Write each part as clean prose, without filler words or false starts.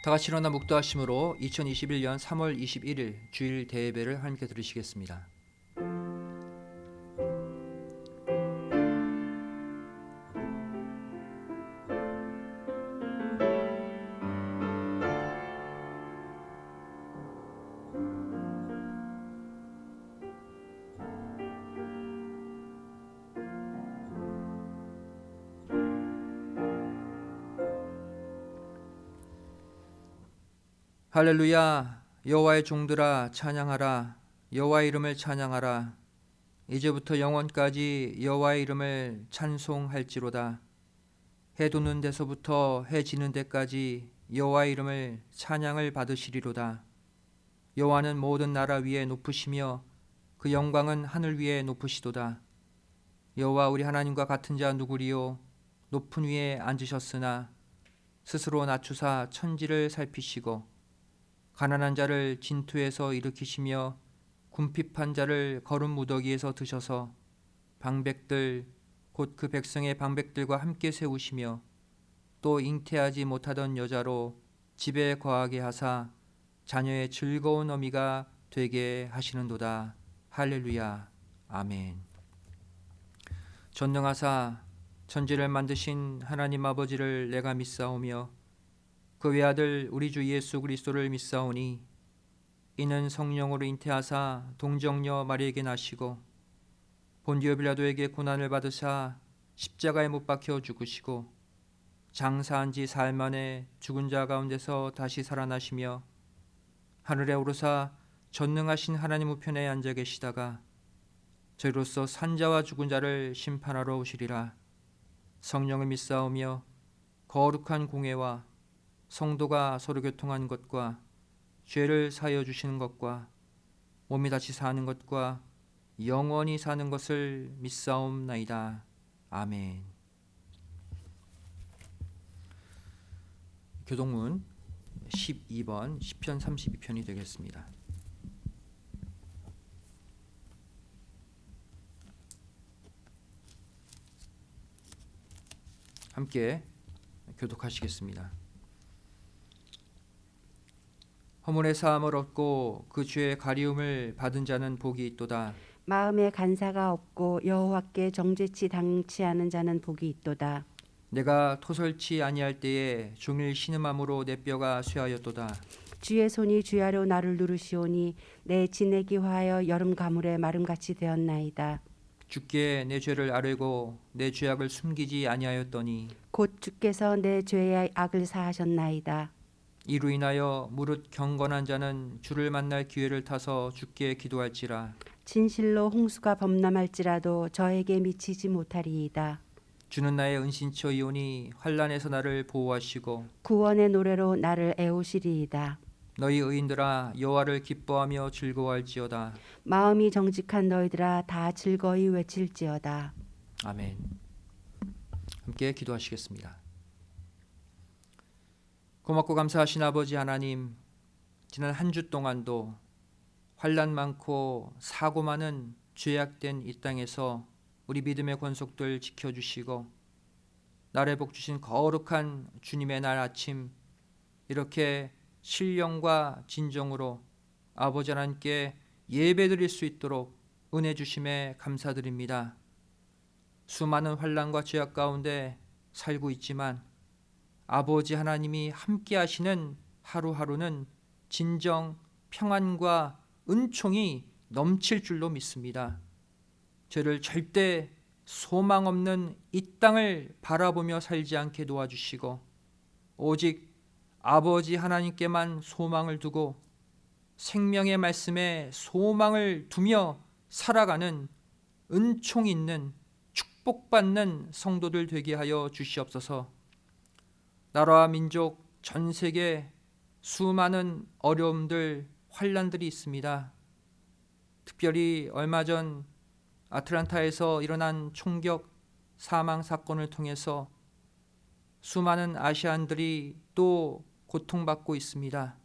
다 같이 일어나 묵도하심으로 2021년 3월 21일 주일 대예배를 함께 들으시겠습니다. 할렐루야. 여호와의 종들아 찬양하라. 여호와의 이름을 찬양하라. 이제부터 영원까지 여호와의 이름을 찬송할지로다. 해 돋는 데서부터 해 지는 데까지 여호와의 이름을 찬양을 받으시리로다. 여호와는 모든 나라 위에 높으시며 그 영광은 하늘 위에 높으시도다. 여호와 우리 하나님과 같은 자 누구리요? 높은 위에 앉으셨으나 스스로 낮추사 천지를 살피시고 가난한 자를 진토에서 일으키시며 궁핍한 자를 거름 무더기에서 드셔서 방백들 곧 그 백성의 방백들과 함께 세우시며 또 잉태하지 못하던 여자로 집에 거하게 하사 자녀의 즐거운 어미가 되게 하시는도다. 할렐루야. 아멘. 전능하사 천지를 만드신 하나님 아버지를 내가 믿사오며 그 외아들 우리 주 예수 그리스도를 믿사오니 이는 성령으로 잉태하사 동정녀 마리에게 나시고 본디오 빌라도에게 고난을 받으사 십자가에 못 박혀 죽으시고 장사한 지 사흘 만에 죽은 자 가운데서 다시 살아나시며 하늘에 오르사 전능하신 하나님 우편에 앉아 계시다가 저희로서 산자와 죽은 자를 심판하러 오시리라. 성령을 믿사오며 거룩한 공회와 성도가 서로 교통한 것과 죄를 사하여 주시는 것과 몸이 다시 사는 것과 영원히 사는 것을 믿사옵나이다. 아멘. 교동문 12번 시편 32편이 되겠습니다. 함께 교독하시겠습니다. 허물의 사함을 얻고 그 죄의 가리움을 받은 자는 복이 있도다. 마음에 간사가 없고 여호와께 정죄치 당치 않은 자는 복이 있도다. 내가 토설치 아니할 때에 종일 신음함으로 내 뼈가 쇠하였도다. 주의 손이 주야로 나를 누르시오니 내 지내기 화하여 여름 가물에 마름같이 되었나이다. 주께 내 죄를 아뢰고 내 죄악을 숨기지 아니하였더니 곧 주께서 내 죄의 악을 사하셨나이다. 이로 인하여 무릇 경건한 자는 주를 만날 기회를 타서 주께 기도할지라. 진실로 홍수가 범람할지라도 저에게 미치지 못하리이다. 주는 나의 은신처이오니 환난에서 나를 보호하시고 구원의 노래로 나를 애우시리이다. 너희 의인들아 여호와를 기뻐하며 즐거워할지어다. 마음이 정직한 너희들아 다 즐거이 외칠지어다. 아멘. 함께 기도하시겠습니다. 고맙고 감사하신 아버지 하나님, 지난 한 주 동안도 환난 많고 사고 많은 죄악된 이 땅에서 우리 믿음의 권속들 지켜주시고 날에 복 주신 거룩한 주님의 날 아침 이렇게 신령과 진정으로 아버지 하나님께 예배드릴 수 있도록 은혜 주심에 감사드립니다. 수많은 환난과 죄악 가운데 살고 있지만 아버지 하나님이 함께 하시는 하루하루는 진정 평안과 은총이 넘칠 줄로 믿습니다. 저를 절대 소망 없는 이 땅을 바라보며 살지 않게 도와주시고 오직 아버지 하나님께만 소망을 두고 생명의 말씀에 소망을 두며 살아가는 은총 있는 축복받는 성도들 되게 하여 주시옵소서. 나라와 민족 전 세계 수많은 어려움들, 환난들이 있습니다. 특별히 얼마 전 아틀란타에서 일어난 총격 사망 사건을 통해서 수많은 아시안들이 또 고통받고 있습니다.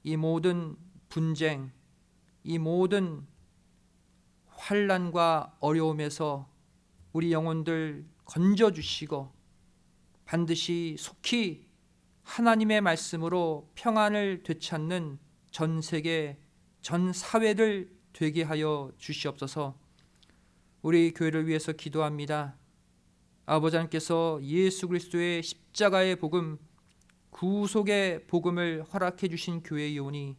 이 모든 분쟁, 이 모든 환난과 어려움에서 우리 영혼들 건져주시고 반드시 속히 하나님의 말씀으로 평안을 되찾는 전 세계, 전 사회를 되게 하여 주시옵소서. 우리 교회를 위해서 기도합니다. 아버지 하나님께서 예수 그리스도의 십자가의 복음, 구속의 복음을 허락해 주신 교회이오니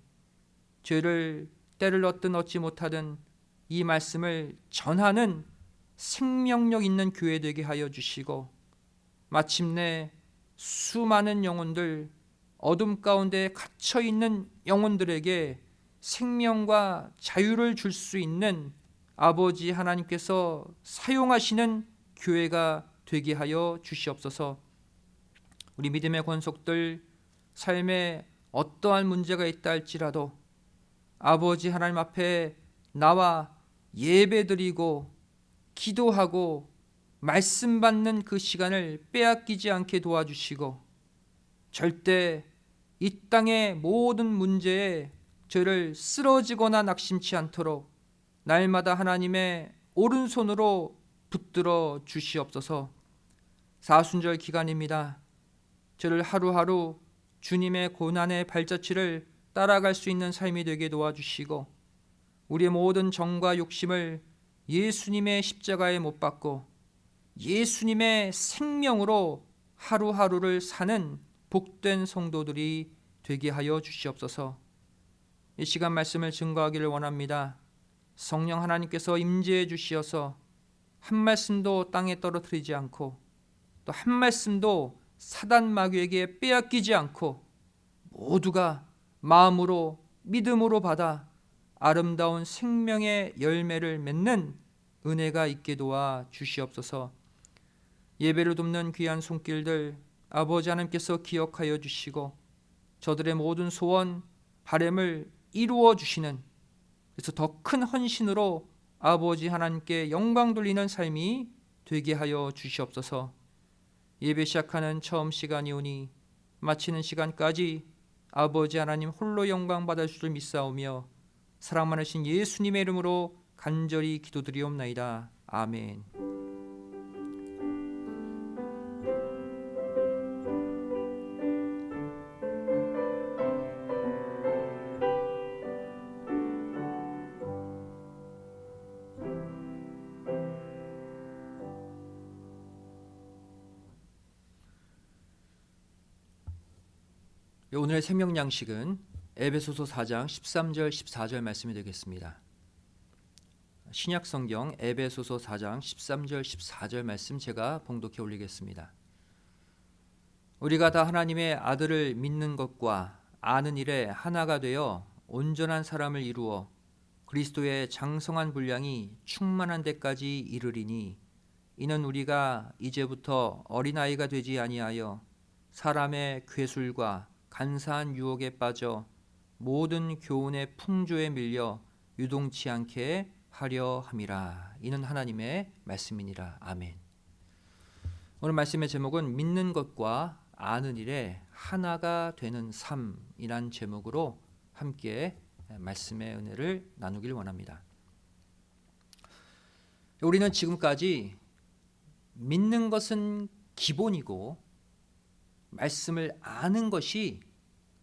죄를 때를 얻든 얻지 못하든 이 말씀을 전하는 생명력 있는 교회 되게 하여 주시고, 마침내 수많은 영혼들, 어둠 가운데 갇혀 있는 영혼들에게 생명과 자유를 줄 수 있는 아버지 하나님께서 사용하시는 교회가 되게 하여 주시옵소서. 우리 믿음의 권속들, 삶에 어떠한 문제가 있다 할지라도 아버지 하나님 앞에 나와 예배드리고 기도하고 말씀 받는 그 시간을 빼앗기지 않게 도와주시고, 절대 이 땅의 모든 문제에 저를 쓰러지거나 낙심치 않도록 날마다 하나님의 오른손으로 붙들어 주시옵소서. 사순절 기간입니다. 저를 하루하루 주님의 고난의 발자취를 따라갈 수 있는 삶이 되게 도와주시고, 우리의 모든 정과 욕심을 예수님의 십자가에 못 박고 예수님의 생명으로 하루하루를 사는 복된 성도들이 되게 하여 주시옵소서. 이 시간 말씀을 증거하기를 원합니다. 성령 하나님께서 임재해 주시어서 한 말씀도 땅에 떨어뜨리지 않고 또 한 말씀도 사단 마귀에게 빼앗기지 않고 모두가 마음으로 믿음으로 받아 아름다운 생명의 열매를 맺는 은혜가 있게 도와 주시옵소서. 예배를 돕는 귀한 손길들 아버지 하나님께서 기억하여 주시고 저들의 모든 소원 바램을 이루어 주시는, 그래서 더 큰 헌신으로 아버지 하나님께 영광 돌리는 삶이 되게 하여 주시옵소서. 예배 시작하는 처음 시간이오니 마치는 시간까지 아버지 하나님 홀로 영광 받을 줄을 믿사오며 사랑 많으신 예수님의 이름으로 간절히 기도드리옵나이다. 아멘. 오늘의 생명 양식은 에베소서 4장 13절 14절 말씀이 되겠습니다. 신약 성경 에베소서 4장 13절 14절 말씀 제가 봉독해 올리겠습니다. 우리가 다 하나님의 아들을 믿는 것과 아는 일에 하나가 되어 온전한 사람을 이루어 그리스도의 장성한 분량이 충만한 데까지 이르리니, 이는 우리가 이제부터 어린아이가 되지 아니하여 사람의 괴술과 간사한 유혹에 빠져 모든 교훈의 풍조에 밀려 유동치 않게 하려 함이라. 이는 하나님의 말씀이니라. 아멘. 오늘 말씀의 제목은 믿는 것과 아는 일에 하나가 되는 삶이란 제목으로 함께 말씀의 은혜를 나누길 원합니다. 우리는 지금까지 믿는 것은 기본이고 말씀을 아는 것이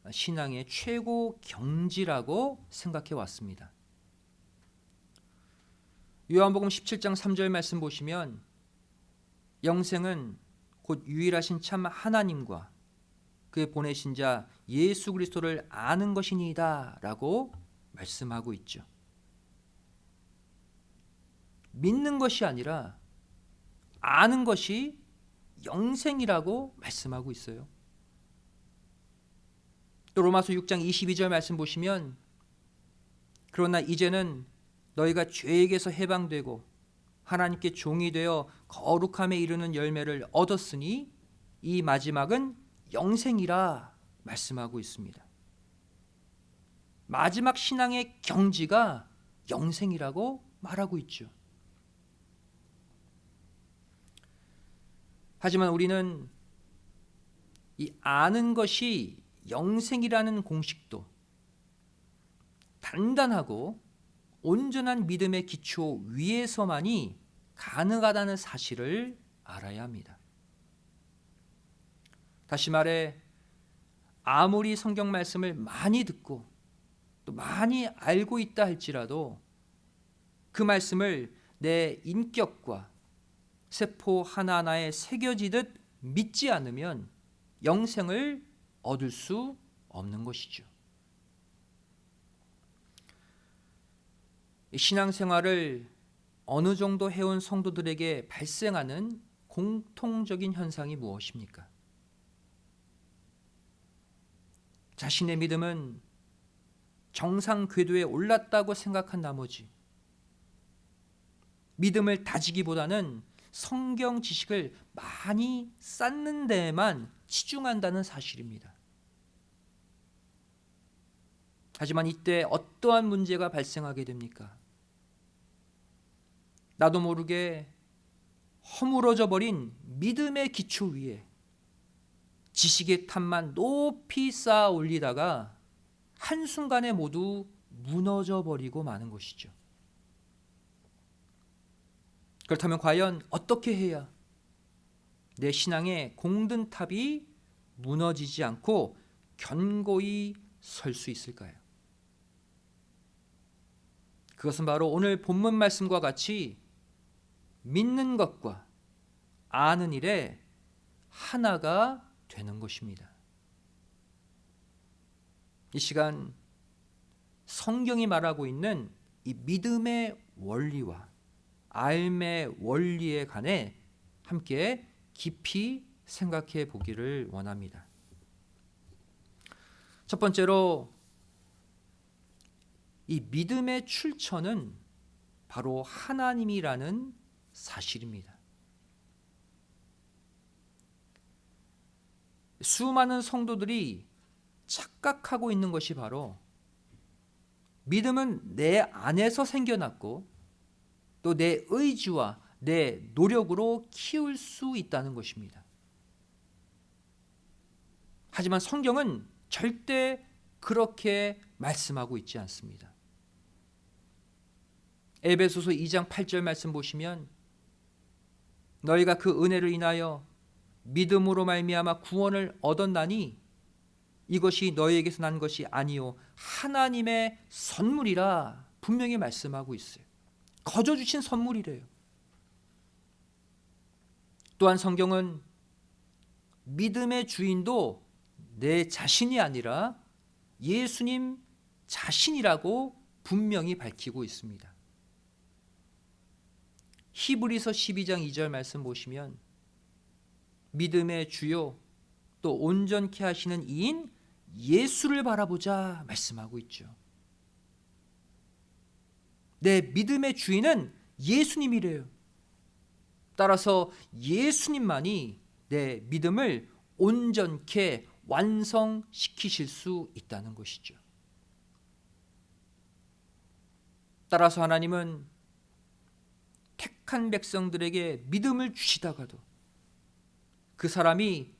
신앙의 최고 경지라고 생각해 왔습니다. 요한복음 17장 3절 말씀 보시면 영생은 곧 유일하신 참 하나님과 그의 보내신 자 예수 그리스도를 아는 것이니이다 라고 말씀하고 있죠. 믿는 것이 아니라 아는 것이 영생이라고 말씀하고 있어요. 또 로마서 6장 22절 말씀 보시면 그러나 이제는 너희가 죄에게서 해방되고 하나님께 종이 되어 거룩함에 이르는 열매를 얻었으니 이 마지막은 영생이라 말씀하고 있습니다. 마지막 신앙의 경지가 영생이라고 말하고 있죠. 하지만 우리는 이 아는 것이 영생이라는 공식도 단단하고 온전한 믿음의 기초 위에서만이 가능하다는 사실을 알아야 합니다. 다시 말해 아무리 성경 말씀을 많이 듣고 또 많이 알고 있다 할지라도 그 말씀을 내 인격과 세포 하나하나에 새겨지듯 믿지 않으면 영생을 얻을 수 없는 것이죠. 신앙생활을 어느 정도 해온 성도들에게 발생하는 공통적인 현상이 무엇입니까? 자신의 믿음은 정상 궤도에 올랐다고 생각한 나머지 믿음을 다지기보다는 성경 지식을 많이 쌓는 데에만 치중한다는 사실입니다. 하지만 이때 어떠한 문제가 발생하게 됩니까? 나도 모르게 허물어져 버린 믿음의 기초 위에 지식의 탑만 높이 쌓아 올리다가 한순간에 모두 무너져 버리고 마는 것이죠. 그렇다면 과연 어떻게 해야 내 신앙의 공든 탑이 무너지지 않고 견고히 설 수 있을까요? 그것은 바로 오늘 본문 말씀과 같이 믿는 것과 아는 일에 하나가 되는 것입니다. 이 시간 성경이 말하고 있는 이 믿음의 원리와 삶의 원리에 관해 함께 깊이 생각해 보기를 원합니다. 첫 번째로 이 믿음의 출처는 바로 하나님이라는 사실입니다. 수많은 성도들이 착각하고 있는 것이 바로 믿음은 내 안에서 생겨났고 또 내 의지와 내 노력으로 키울 수 있다는 것입니다. 하지만 성경은 절대 그렇게 말씀하고 있지 않습니다. 에베소서 2장 8절 말씀 보시면 너희가 그 은혜를 인하여 믿음으로 말미암아 구원을 얻었나니 이것이 너희에게서 난 것이 아니요 하나님의 선물이라 분명히 말씀하고 있어요. 거저 주신 선물이래요. 또한 성경은 믿음의 주인도 내 자신이 아니라 예수님 자신이라고 분명히 밝히고 있습니다. 히브리서 12장 2절 말씀 보시면 믿음의 주요 또 온전케 하시는 이인 예수를 바라보자 말씀하고 있죠. 내 믿음의 주인은 예수님이래요. 따라서 예수님만이 내 믿음을 온전케 완성시키실 수 있다는 것이죠. 따라서 하나님은 택한 백성들에게 믿음을 주시다가도 그 사람이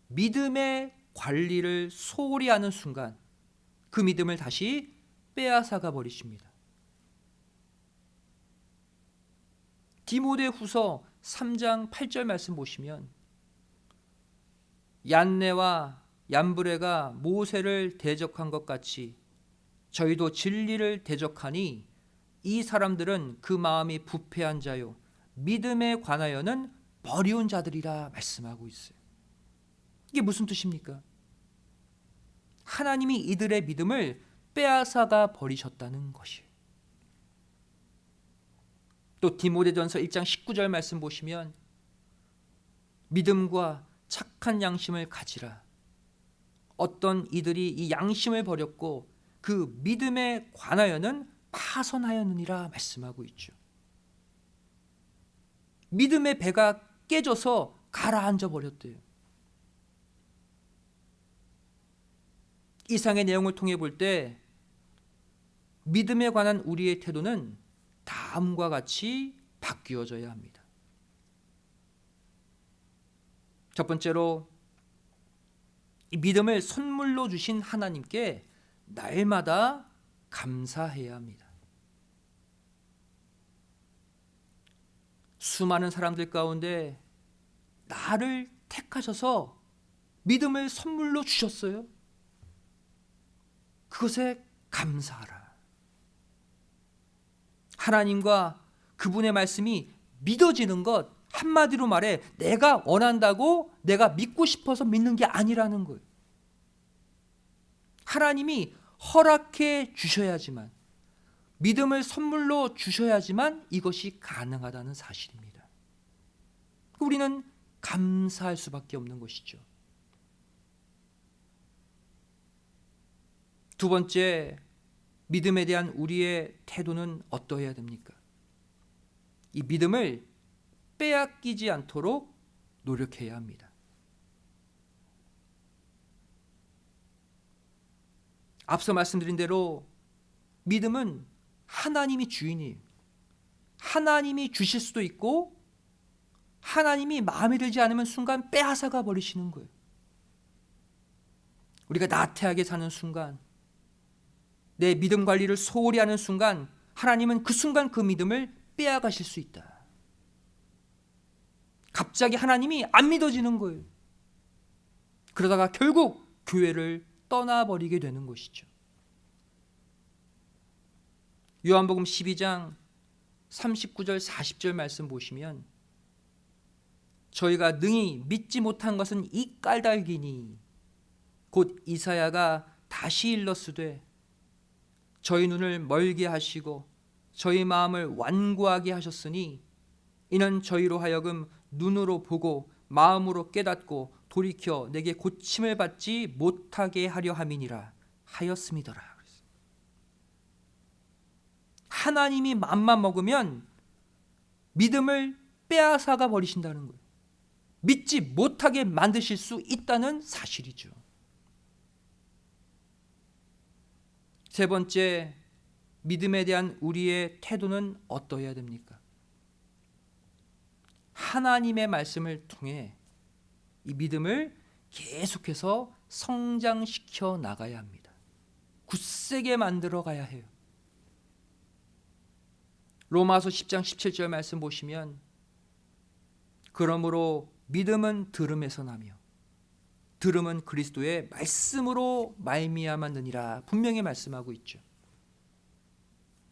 믿음의 관리를 소홀히 하는 순간 그 믿음을 다시 빼앗아가 버리십니다. 디모데후서 3장 8절 말씀 보시면 얀네와 얀브레가 모세를 대적한 것 같이 저희도 진리를 대적하니 이 사람들은 그 마음이 부패한 자요 믿음에 관하여는 버리운 자들이라 말씀하고 있어요. 이게 무슨 뜻입니까? 하나님이 이들의 믿음을 빼앗아가 버리셨다는 것이에요. 또 디모데전서 1장 19절 말씀 보시면 믿음과 착한 양심을 가지라. 어떤 이들이 이 양심을 버렸고 그 믿음에 관하여는 파선하였느니라 말씀하고 있죠. 믿음의 배가 깨져서 가라앉아 버렸대요. 이상의 내용을 통해 볼 때 믿음에 관한 우리의 태도는 다음과 같이 바뀌어져야 합니다. 첫 번째로 이 믿음을 선물로 주신 하나님께 날마다 감사해야 합니다. 수많은 사람들 가운데 나를 택하셔서 믿음을 선물로 주셨어요. 그것에 감사하라. 하나님과 그분의 말씀이 믿어지는 것, 한마디로 말해 내가 원한다고 내가 믿고 싶어서 믿는 게 아니라는 거예요. 하나님이 허락해 주셔야지만, 믿음을 선물로 주셔야지만 이것이 가능하다는 사실입니다. 우리는 감사할 수밖에 없는 것이죠. 두 번째, 믿음에 대한 우리의 태도는 어떠해야 됩니까? 이 믿음을 빼앗기지 않도록 노력해야 합니다. 앞서 말씀드린 대로 믿음은 하나님이 주인이에요. 하나님이 주실 수도 있고 하나님이 마음에 들지 않으면 순간 빼앗아가 버리시는 거예요. 우리가 나태하게 사는 순간, 내 믿음 관리를 소홀히 하는 순간 하나님은 그 순간 그 믿음을 빼앗가실 수 있다. 갑자기 하나님이 안 믿어지는 거예요. 그러다가 결국 교회를 떠나버리게 되는 것이죠. 요한복음 12장 39절 40절 말씀 보시면, 저희가 능히 믿지 못한 것은 이 까닭이니 곧 이사야가 다시 일렀으되 저희 눈을 멀게 하시고 저희 마음을 완고하게 하셨으니 이는 저희로 하여금 눈으로 보고 마음으로 깨닫고 돌이켜 내게 고침을 받지 못하게 하려 함이니라 하였음이더라. 하나님이 맘만 먹으면 믿음을 빼앗아가 버리신다는 거예요. 믿지 못하게 만드실 수 있다는 사실이죠. 세 번째, 믿음에 대한 우리의 태도는 어떠해야 됩니까? 하나님의 말씀을 통해 이 믿음을 계속해서 성장시켜 나가야 합니다. 굳세게 만들어 가야 해요. 로마서 10장 17절 말씀 보시면, 그러므로 믿음은 들음에서 나며 들음은 그리스도의 말씀으로 말미암았느니라 분명히 말씀하고 있죠.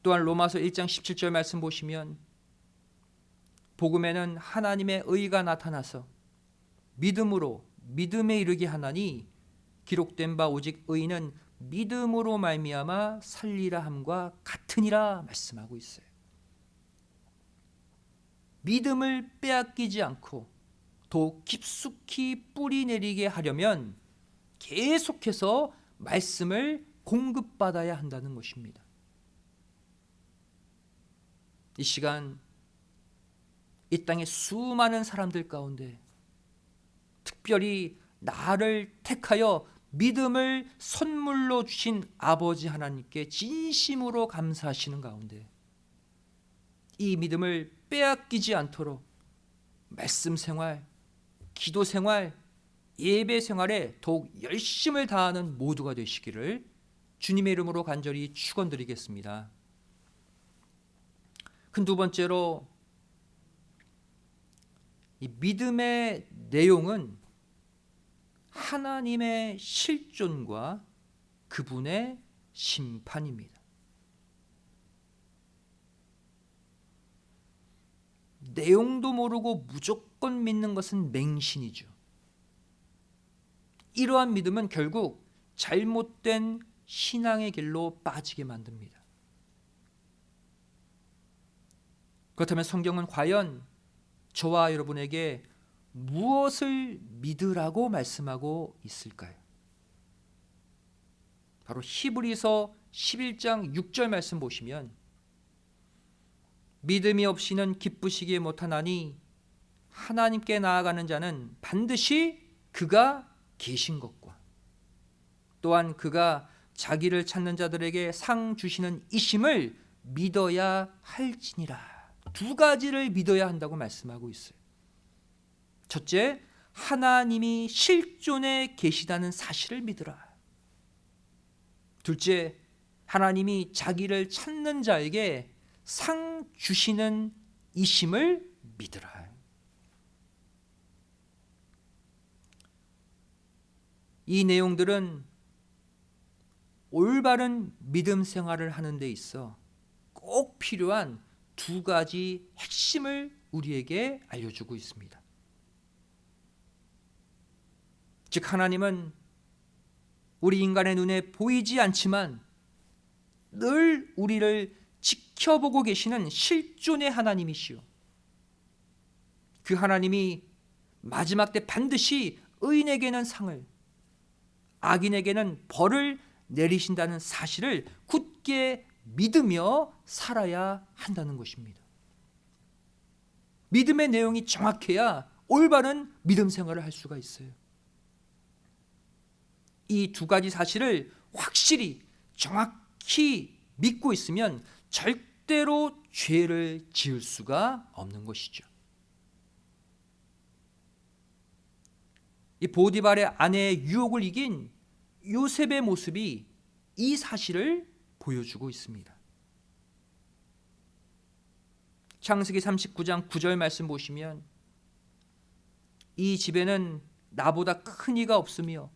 또한 로마서 1장 17절 말씀 보시면, 복음에는 하나님의 의가 나타나서 믿음으로 믿음에 이르게 하나니 기록된 바 오직 의인은 믿음으로 말미암아 살리라 함과 같으니라 말씀하고 있어요. 믿음을 빼앗기지 않고 더 깊숙이 뿌리 내리게 하려면 계속해서 말씀을 공급받아야 한다는 것입니다. 이 시간 이 땅의 수많은 사람들 가운데 특별히 나를 택하여 믿음을 선물로 주신 아버지 하나님께 진심으로 감사하시는 가운데 이 믿음을 빼앗기지 않도록 말씀 생활, 기도 생활, 예배 생활에 더욱 열심을 다하는 모두가 되시기를 주님의 이름으로 간절히 축원드리겠습니다. 큰 두 번째로, 이 믿음의 내용은 하나님의 실존과 그분의 심판입니다. 내용도 모르고 무조건 믿는 것은 맹신이죠. 이러한 믿음은 결국 잘못된 신앙의 길로 빠지게 만듭니다. 그렇다면 성경은 과연 저와 여러분에게 무엇을 믿으라고 말씀하고 있을까요? 바로 히브리서 11장 6절 말씀 보시면, 믿음이 없이는 기쁘시기 못하나니 하나님께 나아가는 자는 반드시 그가 계신 것과 또한 그가 자기를 찾는 자들에게 상 주시는 이심을 믿어야 할지니라. 두 가지를 믿어야 한다고 말씀하고 있어요. 첫째, 하나님이 실존에 계시다는 사실을 믿으라. 둘째, 하나님이 자기를 찾는 자에게 상 주시는 이심을 믿으라. 이 내용들은 올바른 믿음 생활을 하는 데 있어 꼭 필요한 두 가지 핵심을 우리에게 알려주고 있습니다. 즉, 하나님은 우리 인간의 눈에 보이지 않지만 늘 우리를 지켜보고 계시는 실존의 하나님이시오. 그 하나님이 마지막 때 반드시 의인에게는 상을, 악인에게는 벌을 내리신다는 사실을 굳게 믿으며 살아야 한다는 것입니다. 믿음의 내용이 정확해야 올바른 믿음 생활을 할 수가 있어요. 이 두 가지 사실을 확실히 정확히 믿고 있으면 절대로 죄를 지을 수가 없는 것이죠. 이 보디발의 아내의 유혹을 이긴 요셉의 모습이 이 사실을 보여주고 있습니다. 창세기 39장 9절 말씀 보시면 이 집에는 나보다 큰 이가 없으며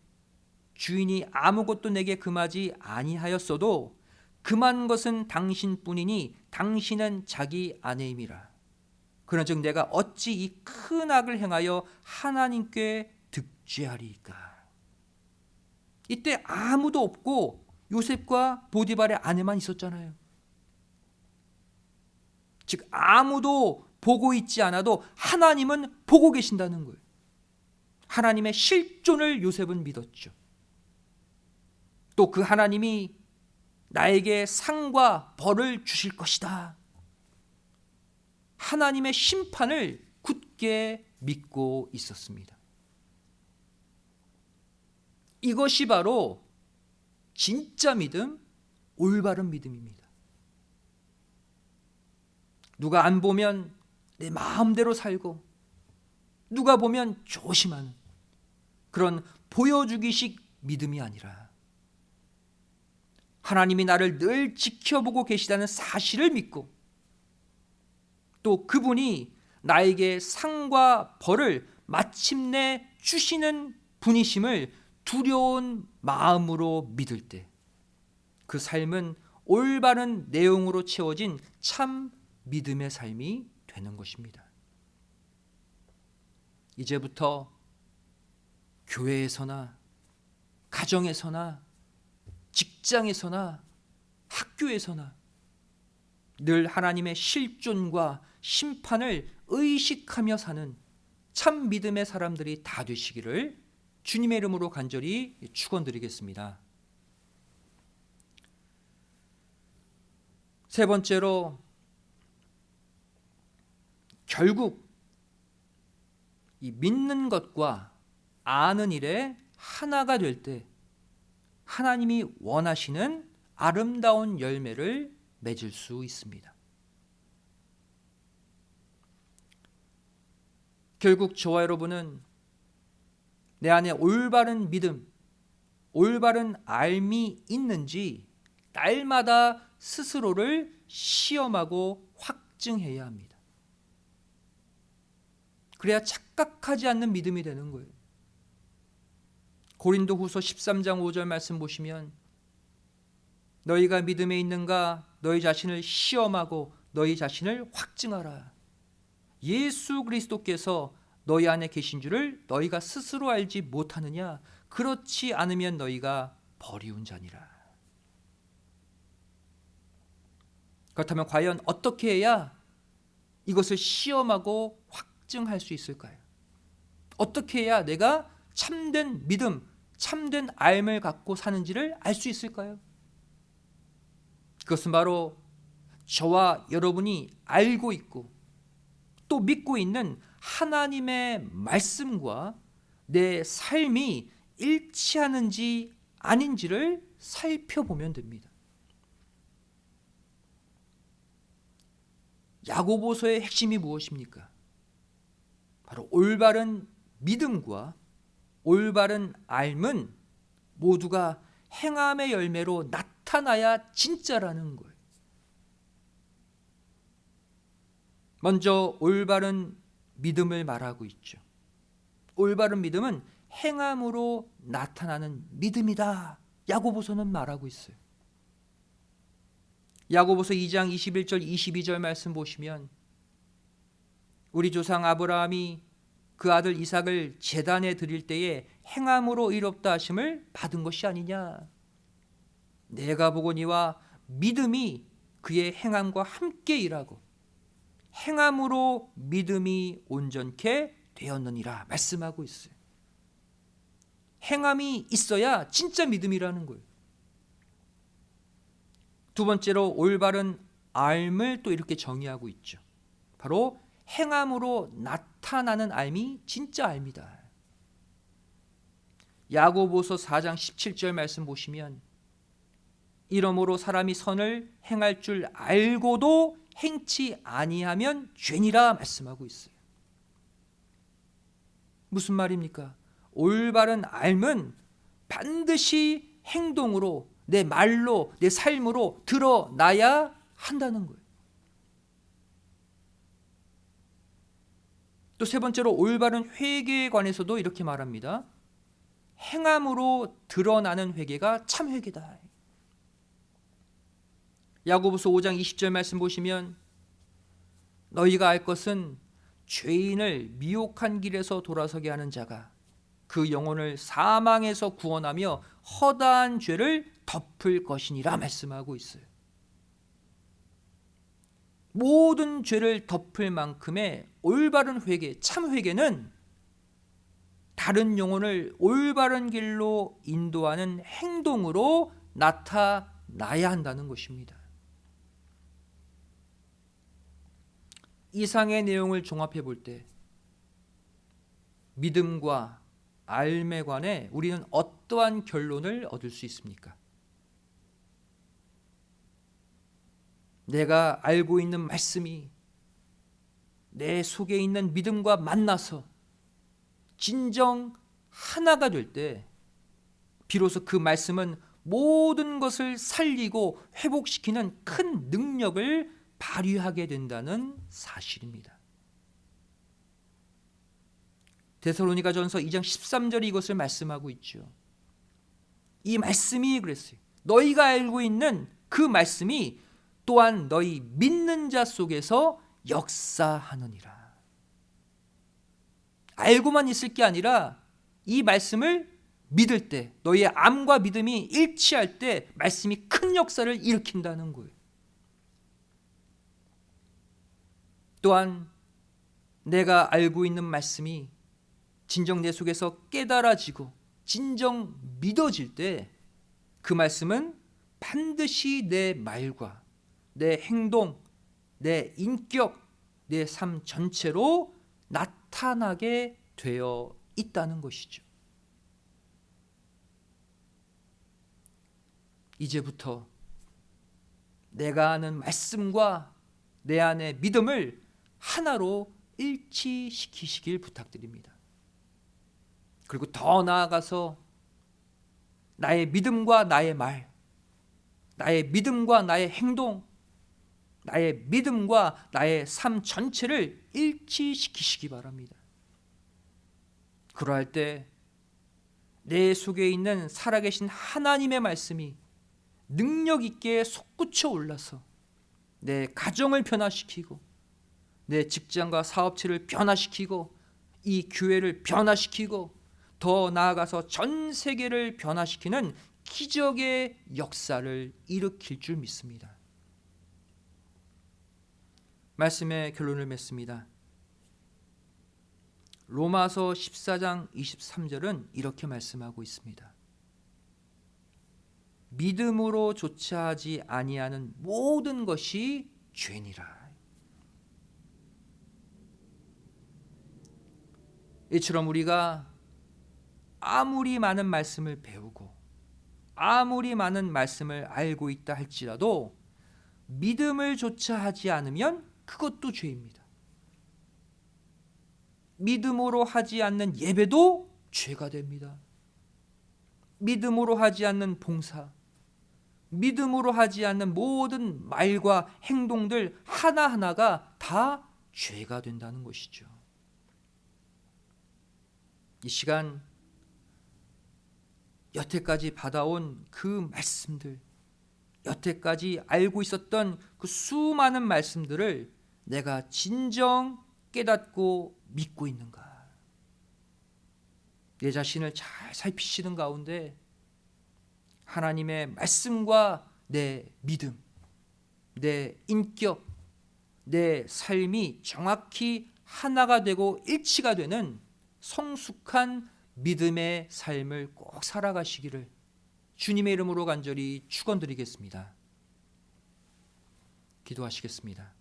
주인이 아무것도 내게 금하지 아니하였어도 금한 것은 당신뿐이니 당신은 자기 아내임이라. 그런즉 내가 어찌 이 큰 악을 행하여 하나님께 득죄하리이까. 이때 아무도 없고 요셉과 보디발의 아내만 있었잖아요. 즉, 아무도 보고 있지 않아도 하나님은 보고 계신다는 거예요. 하나님의 실존을 요셉은 믿었죠. 또 그 하나님이 나에게 상과 벌을 주실 것이다. 하나님의 심판을 굳게 믿고 있었습니다. 이것이 바로 진짜 믿음, 올바른 믿음입니다. 누가 안 보면 내 마음대로 살고 누가 보면 조심하는 그런 보여주기식 믿음이 아니라 하나님이 나를 늘 지켜보고 계시다는 사실을 믿고 또 그분이 나에게 상과 벌을 마침내 주시는 분이심을 두려운 마음으로 믿을 때 그 삶은 올바른 내용으로 채워진 참 믿음의 삶이 되는 것입니다. 이제부터 교회에서나 가정에서나 직장에서나 학교에서나 늘 하나님의 실존과 심판을 의식하며 사는 참 믿음의 사람들이 다 되시기를 주님의 이름으로 간절히 축원드리겠습니다. 세 번째로, 결국 이 믿는 것과 아는 일에 하나가 될 때 하나님이 원하시는 아름다운 열매를 맺을 수 있습니다. 결국 저와 여러분은 내 안에 올바른 믿음, 올바른 알미 있는지 날마다 스스로를 시험하고 확증해야 합니다. 그래야 착각하지 않는 믿음이 되는 거예요. 고린도후서 13장 5절 말씀 보시면 너희가 믿음에 있는가 너희 자신을 시험하고 너희 자신을 확증하라. 예수 그리스도께서 너희 안에 계신 줄을 너희가 스스로 알지 못하느냐? 그렇지 않으면 너희가 버리운 자니라. 그렇다면 과연 어떻게 해야 이것을 시험하고 확증할 수 있을까요? 어떻게 해야 내가 참된 믿음, 참된 알을 갖고 사는지를 알 수 있을까요? 그것은 바로 저와 여러분이 알고 있고 또 믿고 있는 하나님의 말씀과 내 삶이 일치하는지 아닌지를 살펴보면 됩니다. 야고보서의 핵심이 무엇입니까? 바로 올바른 믿음과 올바른 알은 모두가 행함의 열매로 나타나야 진짜라는 거예요. 먼저 올바른 믿음을 말하고 있죠. 올바른 믿음은 행함으로 나타나는 믿음이다 야고보서는 말하고 있어요. 야고보서 2장 21절 22절 말씀 보시면 우리 조상 아브라함이 그 아들 이삭을 제단에 드릴 때에 행함으로 의롭다 하심을 받은 것이 아니냐. 내가 보거니와 믿음이 그의 행함과 함께 일하고 행함으로 믿음이 온전케 되었느니라 말씀하고 있어요. 행함이 있어야 진짜 믿음이라는 거예요. 두 번째로 올바른 알을 또 이렇게 정의하고 있죠. 바로 행함으로 나타나는 알미 진짜 알미다. 야고보서 4장 17절 말씀 보시면 이러므로 사람이 선을 행할 줄 알고도 행치 아니하면 죄니라 말씀하고 있어요. 무슨 말입니까? 올바른 알은 반드시 행동으로 내 말로 내 삶으로 드러나야 한다는 거예요. 또 세 번째로 올바른 회개에 관해서도 이렇게 말합니다. 행함으로 드러나는 회개가 참 회개다. 야고보서 5장 20절 말씀 보시면 너희가 알 것은 죄인을 미혹한 길에서 돌아서게 하는 자가 그 영혼을 사망에서 구원하며 허다한 죄를 덮을 것이니라 말씀하고 있어요. 모든 죄를 덮을 만큼의 올바른 회개, 참 회개는 다른 영혼을 올바른 길로 인도하는 행동으로 나타나야 한다는 것입니다. 이상의 내용을 종합해 볼 때 믿음과 알매 관해 우리는 어떠한 결론을 얻을 수 있습니까? 내가 알고 있는 말씀이 내 속에 있는 믿음과 만나서 진정 하나가 될 때 비로소 그 말씀은 모든 것을 살리고 회복시키는 큰 능력을 발휘하게 된다는 사실입니다. 데살로니가전서 2장 13절이 이것을 말씀하고 있죠. 이 말씀이 그랬어요. 너희가 알고 있는 그 말씀이 또한 너희 믿는 자 속에서 역사하느니라. 알고만 있을 게 아니라 이 말씀을 믿을 때 너희의 암과 믿음이 일치할 때 말씀이 큰 역사를 일으킨다는 거예요. 또한 내가 알고 있는 말씀이 진정 내 속에서 깨달아지고 진정 믿어질 때 그 말씀은 반드시 내 말과 내 행동, 내 인격, 내 삶 전체로 나타나게 되어 있다는 것이죠. 이제부터 내가 아는 말씀과 내 안의 믿음을 하나로 일치시키시길 부탁드립니다. 그리고 더 나아가서 나의 믿음과 나의 말, 나의 믿음과 나의 행동, 나의 믿음과 나의 삶 전체를 일치시키시기 바랍니다. 그러할 때 내 속에 있는 살아계신 하나님의 말씀이 능력 있게 솟구쳐 올라서 내 가정을 변화시키고 내 직장과 사업체를 변화시키고 이 교회를 변화시키고 더 나아가서 전 세계를 변화시키는 기적의 역사를 일으킬 줄 믿습니다. 말씀의 결론을 맺습니다. 로마서 14장 23절은 이렇게 말씀하고 있습니다. 믿음으로 조차하지 아니하는 모든 것이 죄니라. 이처럼 우리가 아무리 많은 말씀을 배우고 아무리 많은 말씀을 알고 있다 할지라도 믿음을 조차하지 않으면 그것도 죄입니다. 믿음으로 하지 않는 예배도 죄가 됩니다. 믿음으로 하지 않는 봉사, 믿음으로 하지 않는 모든 말과 행동들 하나하나가 다 죄가 된다는 것이죠. 이 시간 여태까지 받아온 그 말씀들, 여태까지 알고 있었던 그 수많은 말씀들을 내가 진정 깨닫고 믿고 있는가? 내 자신을 잘 살피시는 가운데 하나님의 말씀과 내 믿음, 내 인격, 내 삶이 정확히 하나가 되고 일치가 되는 성숙한 믿음의 삶을 꼭 살아가시기를 주님의 이름으로 간절히 축원드리겠습니다. 기도하시겠습니다.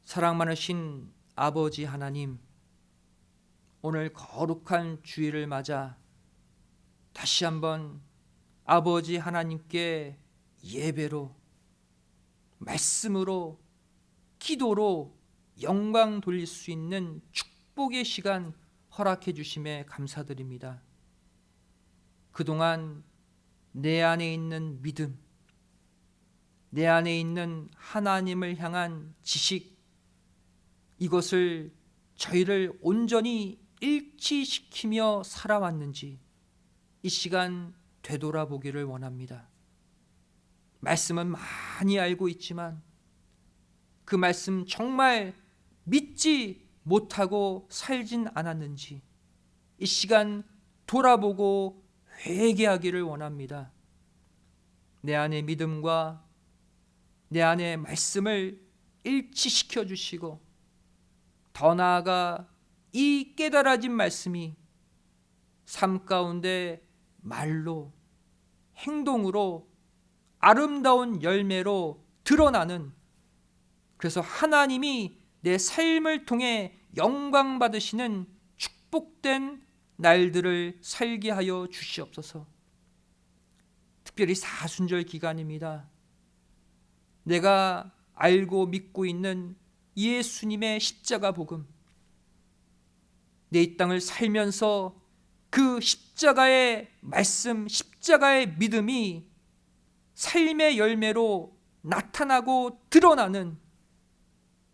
사랑 많으신 아버지 하나님, 오늘 거룩한 주일을 맞아 다시 한번 아버지 하나님께 예배로, 말씀으로, 기도로 영광 돌릴 수 있는 축복의 시간 허락해 주심에 감사드립니다. 그동안 내 안에 있는 믿음, 내 안에 있는 하나님을 향한 지식, 이것을 저희를 온전히 일치시키며 살아왔는지 이 시간 되돌아보기를 원합니다. 말씀은 많이 알고 있지만 그 말씀 정말 믿지 못하고 살진 않았는지 이 시간 돌아보고 회개하기를 원합니다. 내 안의 믿음과 내 안의 말씀을 일치시켜 주시고 더 나아가 이 깨달아진 말씀이 삶 가운데 말로, 행동으로, 아름다운 열매로 드러나는, 그래서 하나님이 내 삶을 통해 영광 받으시는 축복된 날들을 살게 하여 주시옵소서. 특별히 사순절 기간입니다. 내가 알고 믿고 있는 예수님의 십자가 복음, 내 이 땅을 살면서 그 십자가의 말씀, 십자가의 믿음이 삶의 열매로 나타나고 드러나는,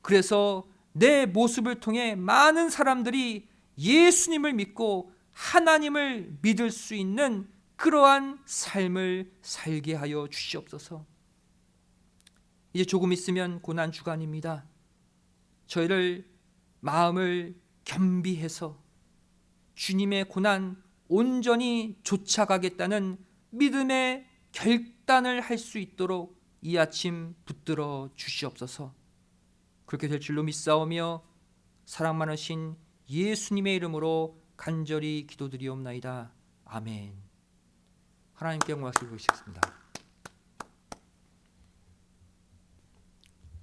그래서 내 모습을 통해 많은 사람들이 예수님을 믿고 하나님을 믿을 수 있는 그러한 삶을 살게 하여 주시옵소서. 이제 조금 있으면 고난 주간입니다. 저희를 마음을 겸비해서 주님의 고난 온전히 쫓아가겠다는 믿음의 결단을 할 수 있도록 이 아침 붙들어 주시옵소서. 그렇게 될 줄로 믿사오며 사랑 많으신 예수님의 이름으로 간절히 기도드리옵나이다. 아멘. 하나님께 영광을 드리겠습니다.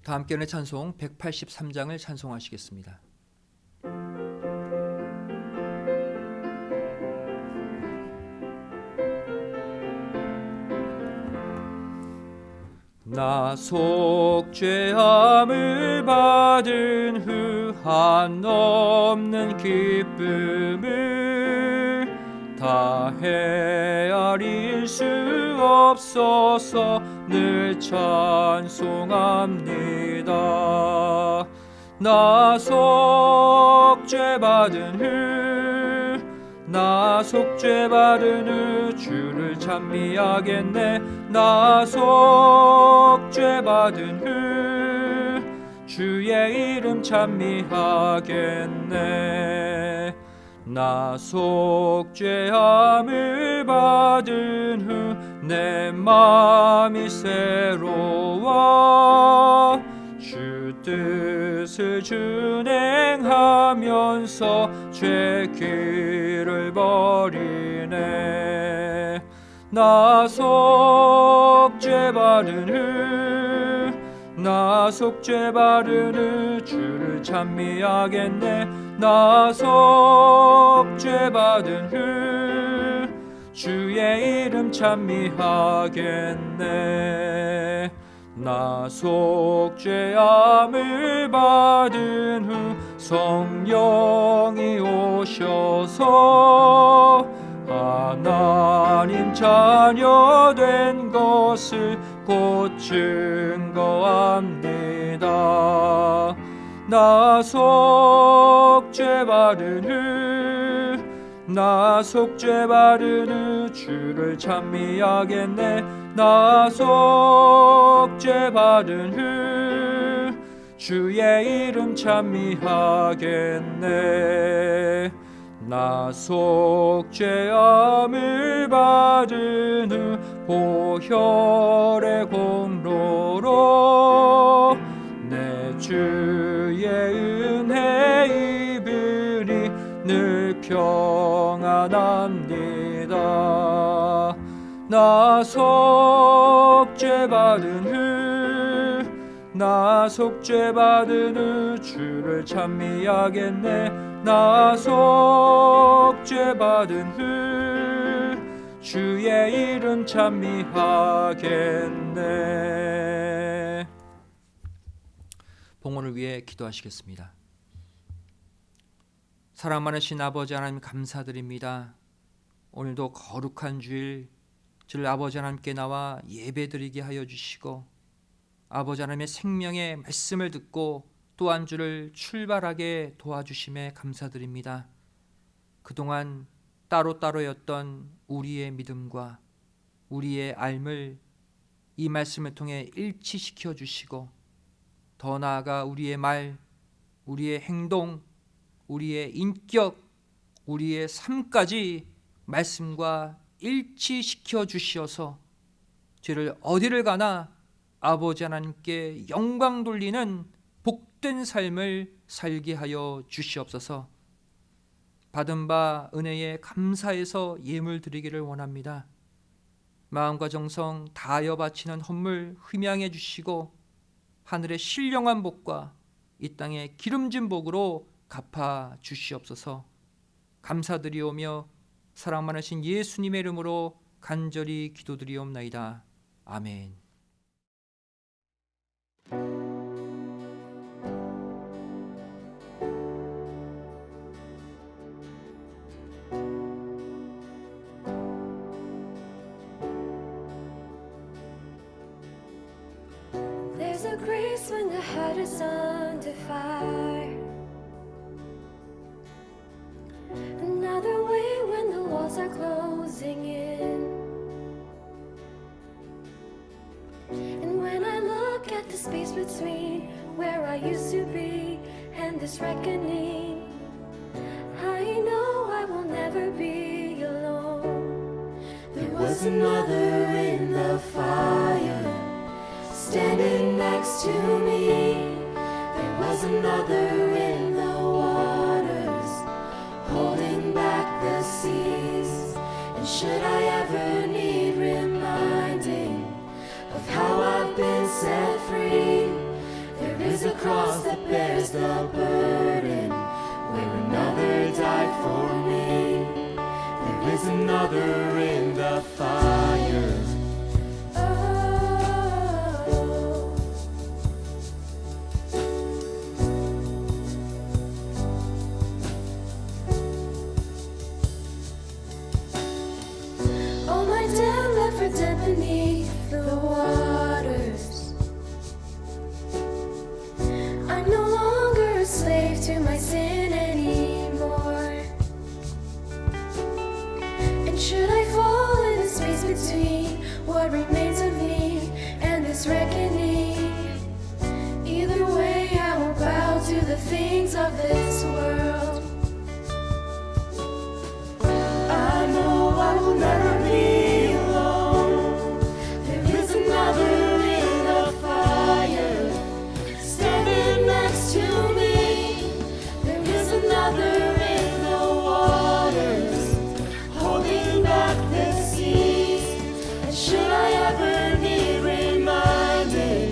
다 함께 은혜 찬송 183장을 찬송하시겠습니다. 나 속죄함을 받은 후 한없는 기쁨을 다 헤아릴 수 없어서 늘 찬송합니다. 나 속죄받은 후 주를 찬미하겠네. 나 속죄받은 후 주의 이름 찬미하겠네. 나 속죄함을 받은 후 내 마음이 새로워 주 뜻을 준행하면서 죄 길을 버리네. 나 속죄받은 후 주를 찬미하겠네. 나 속죄받은 후 주의 이름 찬미하겠네. 나 속죄함을 받은 후 성령이 오셔서 하나님 자녀 된 것을 곧 증거합니다. 나 속죄받은 후 나 속죄 바르는 주를 찬미하겠네. 나 속죄 바르는 주의 이름 찬미하겠네. 나 속죄함을 받은 보혈의 공로로 내 주의 은혜 입으니 늘 평안합니다. 나 속죄 받은 주를 찬미하겠네. 나 속죄 받은 주의 이름 찬미하겠네. 봉헌을 위해 기도하시겠습니다. 사랑 많으신 아버지 하나님 감사드립니다. 오늘도 거룩한 주일 주를 아버지 하나님께 나와 예배드리게 하여 주시고 아버지 하나님의 생명의 말씀을 듣고 또한 주를 출발하게 도와주심에 감사드립니다. 그동안 따로따로였던 우리의 믿음과 우리의 삶을 이 말씀을 통해 일치시켜 주시고 더 나아가 우리의 말, 우리의 행동, 우리의 인격, 우리의 삶까지 말씀과 일치시켜 주시어서 저를 어디를 가나 아버지 하나님께 영광 돌리는 복된 삶을 살게 하여 주시옵소서. 받은 바 은혜에 감사해서 예물 드리기를 원합니다. 마음과 정성 다하여 바치는 헌물 흠양해 주시고 하늘의 신령한 복과 이 땅의 기름진 복으로 갚아 주시옵소서. 감사드리오며 사랑 많으신 예수님의 이름으로 간절히 기도드리옵나이다. 아멘. There's a grace when the heart is under fire, another way when the walls are closing in. And when I look at the space between where I used to be and this reckoning, I know I will never be alone. There was another in the fire, standing next to me. There was another in the waters, holding back the seas. And should I ever need reminding of how I've been set free, there is a cross that bears the burden, where another died for me. There is another in the fire. Dead beneath the waters, I'm no longer a slave to my sin anymore. And should I fall in the space between what remains of me and this reckoning, either way I will bow to the things of this world. I know I will never be should I ever need reminding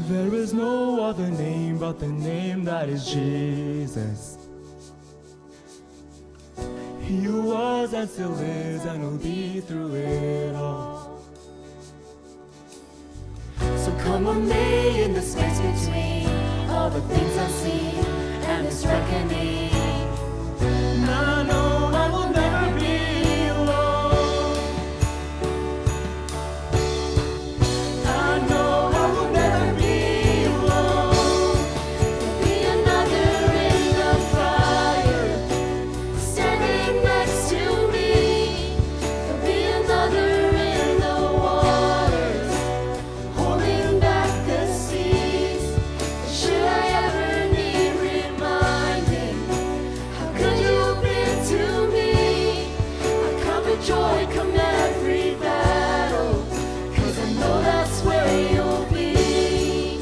There is no other name but the name that is Jesus. He who was and still is and will be through it all. So come on me in the space between all the things unseen and this reckoning. And I know I will never be alone. I know I will never be alone. There'll be another in the fire standing next to me. There'll be another in the waters holding back the seas. Should I ever need reminding, how good you've been to me? I count the joy come every battle, 'cause I know that's where you'll be.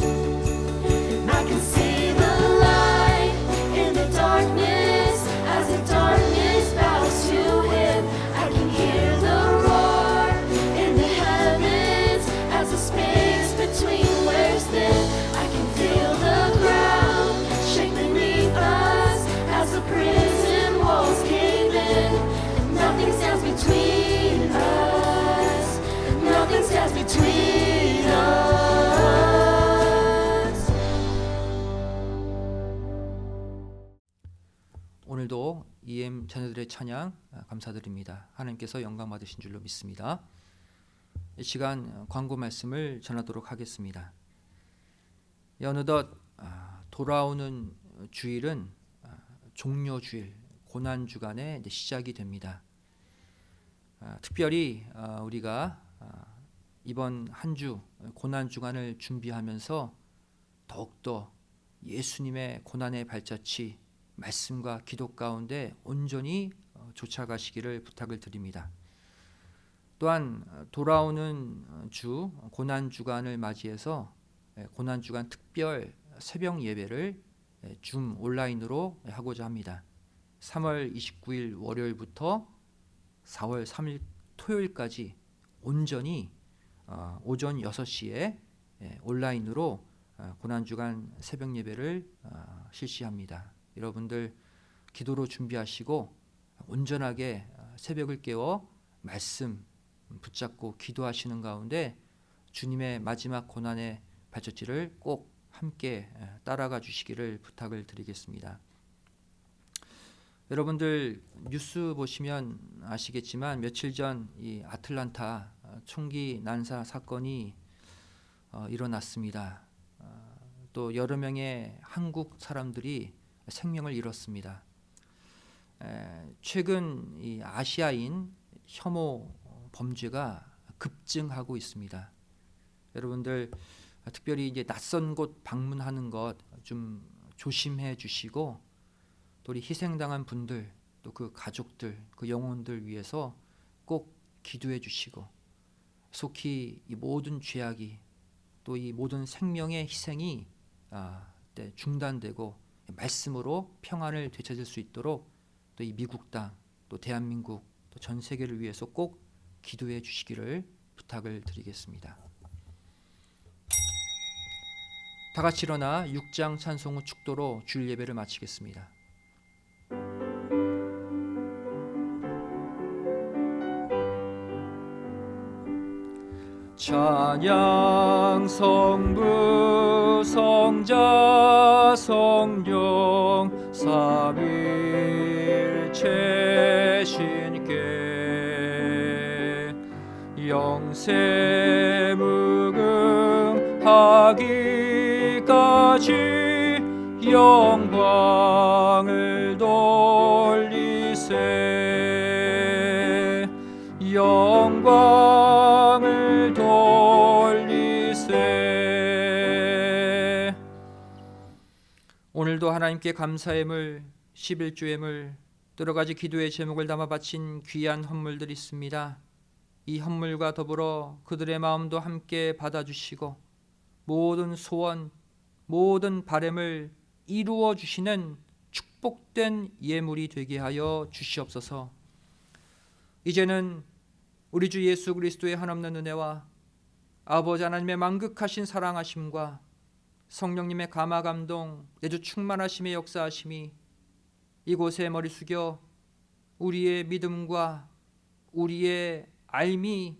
And I can see the light in the darkness as the darkness bows to him. I can hear the roar in the heavens as the space between waves thin. I can feel the ground shake beneath us as the prison walls cave in. And nothing stands between us. And nothing stands between us. 오늘도 EM 자녀들의 찬양 감사드립니다. 하나님께서 영광 받으신 줄로 믿습니다. 이 시간 광고 말씀을 전하도록 하겠습니다. 어느덧 돌아오는 주일은 종료주일, 고난주간의 시작이 됩니다. 특별히 우리가 이번 한 주 고난주간을 준비하면서 더욱더 예수님의 고난의 발자취, 말씀과 기도 가운데 온전히 쫓아가시기를 부탁을 드립니다. 또한 돌아오는 주 고난주간을 맞이해서 고난주간 특별 새벽 예배를 줌 온라인으로 하고자 합니다. 3월 29일 월요일부터 4월 3일 토요일까지 온전히 오전 6시에 온라인으로 고난주간 새벽 예배를 실시합니다. 여러분들 기도로 준비하시고 온전하게 새벽을 깨워 말씀 붙잡고 기도하시는 가운데 주님의 마지막 고난의 발자취를 꼭 함께 따라가 주시기를 부탁을 드리겠습니다. 여러분들 뉴스 보시면 아시겠지만 며칠 전 이 아틀란타 총기 난사 사건이 일어났습니다. 또 여러 명의 한국 사람들이 생명을 잃었습니다. 최근 이 아시아인 혐오 범죄가 급증하고 있습니다. 여러분들 특별히 이제 낯선 곳 방문하는 것 좀 조심해 주시고, 또 우리 희생당한 분들, 또 그 가족들, 그 영혼들 위해서 꼭 기도해 주시고, 속히 이 모든 죄악이, 또 이 모든 생명의 희생이 중단되고 말씀으로 평안을 되찾을 수 있도록 또 이 미국 땅, 또 대한민국, 또 전 세계를 위해서 꼭 기도해 주시기를 부탁을 드리겠습니다. 다 같이 일어나 6장 찬송 후 축도로 주일 예배를 마치겠습니다. 찬양 성부 성자 성령 삼일체 신께 영세 무궁하기까지 영광을 돌리세 영광을 돌리세. 오늘도 하나님께 감사의 물, 11조의 물, 여러 가지 기도의 제목을 담아 바친 귀한 헌물들이 있습니다. 이 헌물과 더불어 그들의 마음도 함께 받아주시고 모든 소원, 모든 바람을 이루어 주시는 축복된 예물이 되게 하여 주시옵소서. 이제는 우리 주 예수 그리스도의 한없는 은혜와 아버지 하나님의 만극하신 사랑하심과 성령님의 감화 감동, 내주 충만하심의 역사하심이 이곳에 머리 숙여 우리의 믿음과 우리의 알미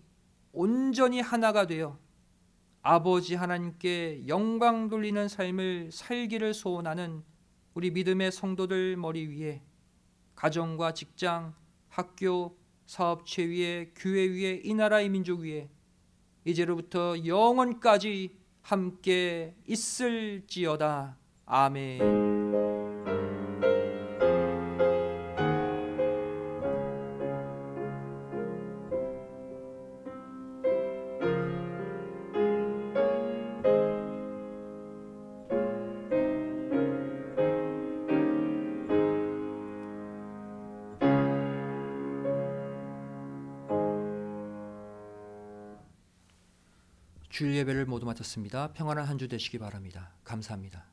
온전히 하나가 되어 아버지 하나님께 영광 돌리는 삶을 살기를 소원하는 우리 믿음의 성도들 머리 위에, 가정과 직장, 학교, 사업체 위에, 교회 위에, 이 나라의 민족 위에 이제로부터 영원까지 함께 있을지어다. 아멘. 주일 예배를 모두 마쳤습니다. 평안한 한 주 되시기 바랍니다. 감사합니다.